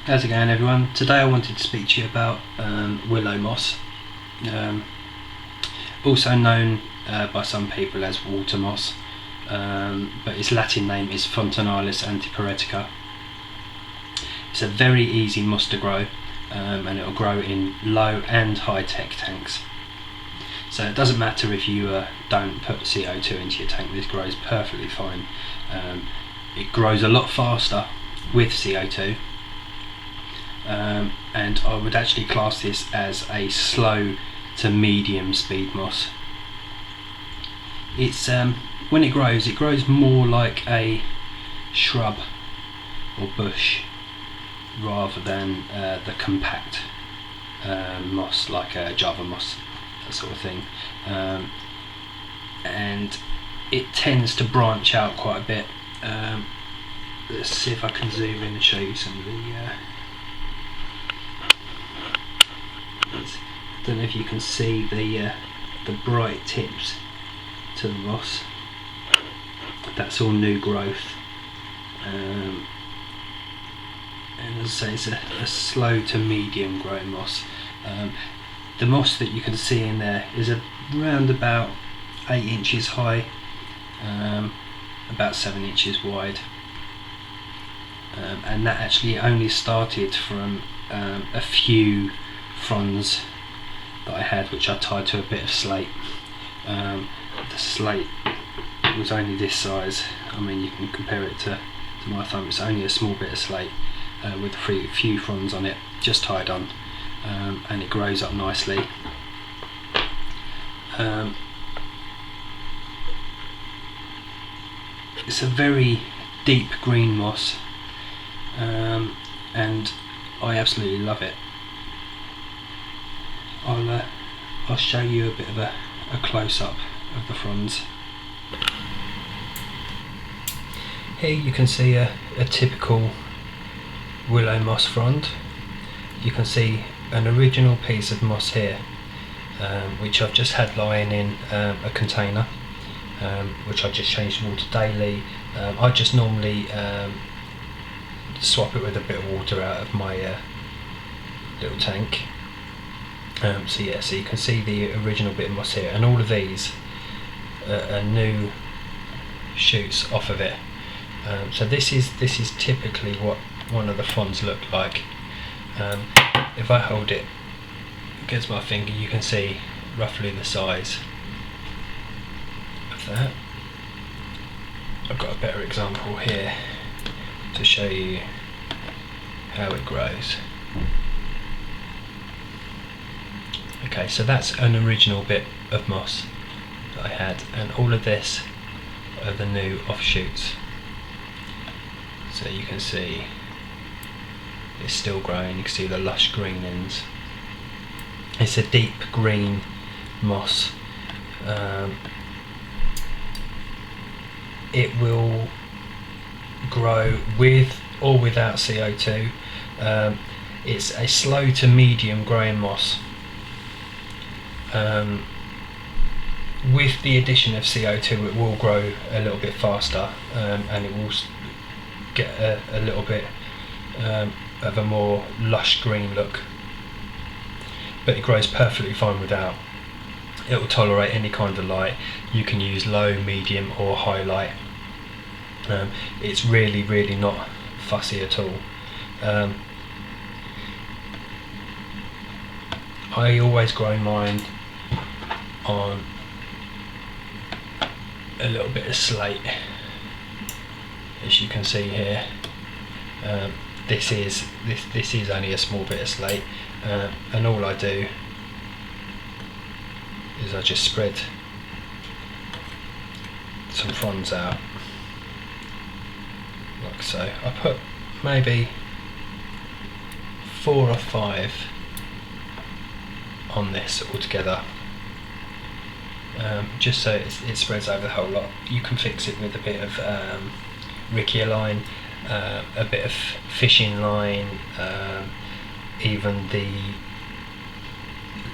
How's it going, everyone? Today I wanted to speak to you about Willow Moss, also known by some people as water moss, but its Latin name is Fontinalis Antipyretica. It's a very easy moss to grow, and it will grow in low and high tech tanks. So it doesn't matter if you don't put CO2 into your tank, this grows perfectly fine. It grows a lot faster with CO2. And I would actually class this as a slow to medium speed moss. It's when it grows more like a shrub or bush rather than the compact moss like a Java moss, that sort of thing, and it tends to branch out quite a bit. Let's see if I can zoom in and show you some of the I don't know if you can see the bright tips to the moss. That's all new growth, and as I say, it's a slow to medium growing moss. The moss that you can see in there is around about 8 inches high, about 7 inches wide, and that actually only started from a few fronds that I had, which I tied to a bit of slate. The slate was only this size. I mean, you can compare it to my thumb. It's only a small bit of slate with a few fronds on it, just tied on, and it grows up nicely. It's a very deep green moss, and I absolutely love it. I'll show you a bit of a close-up of the fronds. Here you can see a typical willow moss frond. You can see an original piece of moss here, which I've just had lying in a container, which I just change the water daily. I just normally swap it with a bit of water out of my little tank. So you can see the original bit of moss here, and all of these are new shoots off of it. So this is typically what one of the fronds look like. If I hold it against my finger, you can see roughly the size of that. I've got a better example here to show you how it grows. Okay, so that's an original bit of moss that I had, and all of this are the new offshoots. So you can see it's still growing. You can see the lush green ends. It's a deep green moss. It will grow with or without CO2. It's a slow to medium growing moss. With the addition of CO2, it will grow a little bit faster, and it will get a little bit of a more lush green look, but it grows perfectly fine without. It will tolerate any kind of light. You can use low, medium or high light. It's really not fussy at all. I always grow mine on a little bit of slate, as you can see here. This is only a small bit of slate, and all I do is I just spread some fronds out like so. I put maybe 4 or 5 on this altogether, just so it spreads over the whole lot. You can fix it with a bit of Rickia line, a bit of fishing line, even the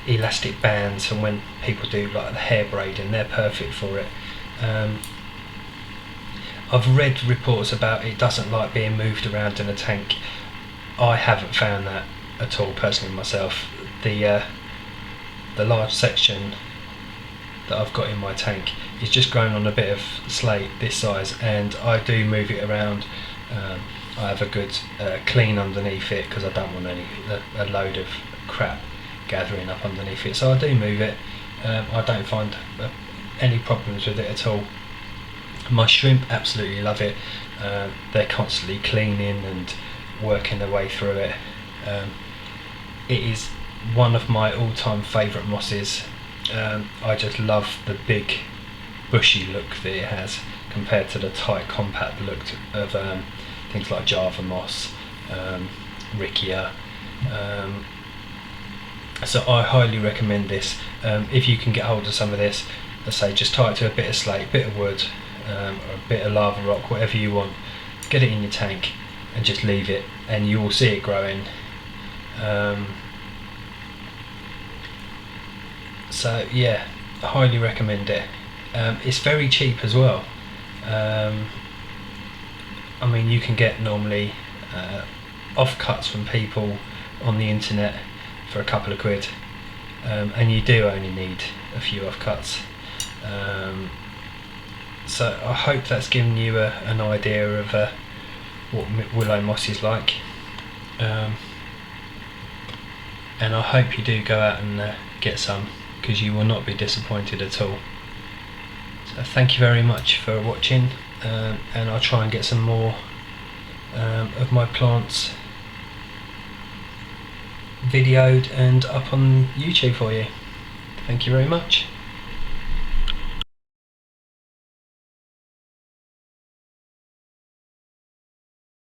elastic bands from when people do like the hair braiding, they're perfect for it. I've read reports about it doesn't like being moved around in a tank. I haven't found that at all personally myself. The large section that I've got in my tank is just grown on a bit of slate this size, and I do move it around. I have a good clean underneath it because I don't want a load of crap gathering up underneath it, so I do move it. I don't find any problems with it at all. My shrimp absolutely love it. They're constantly cleaning and working their way through it. It is one of my all-time favourite mosses. I just love the big bushy look that it has compared to the tight compact look of things like Java moss, Riccia. So I highly recommend this. If you can get hold of some of this, let's say just tie it to a bit of slate, bit of wood, or a bit of lava rock, whatever you want, get it in your tank and just leave it, and you will see it growing. So yeah, I highly recommend it. It's very cheap as well. I mean, you can get normally offcuts from people on the internet for a couple of quid, and you do only need a few offcuts. So I hope that's given you an idea of what willow moss is like, and I hope you do go out and get some, because you will not be disappointed at all. So thank you very much for watching, and I'll try and get some more of my plants videoed and up on YouTube for you. Thank you very much.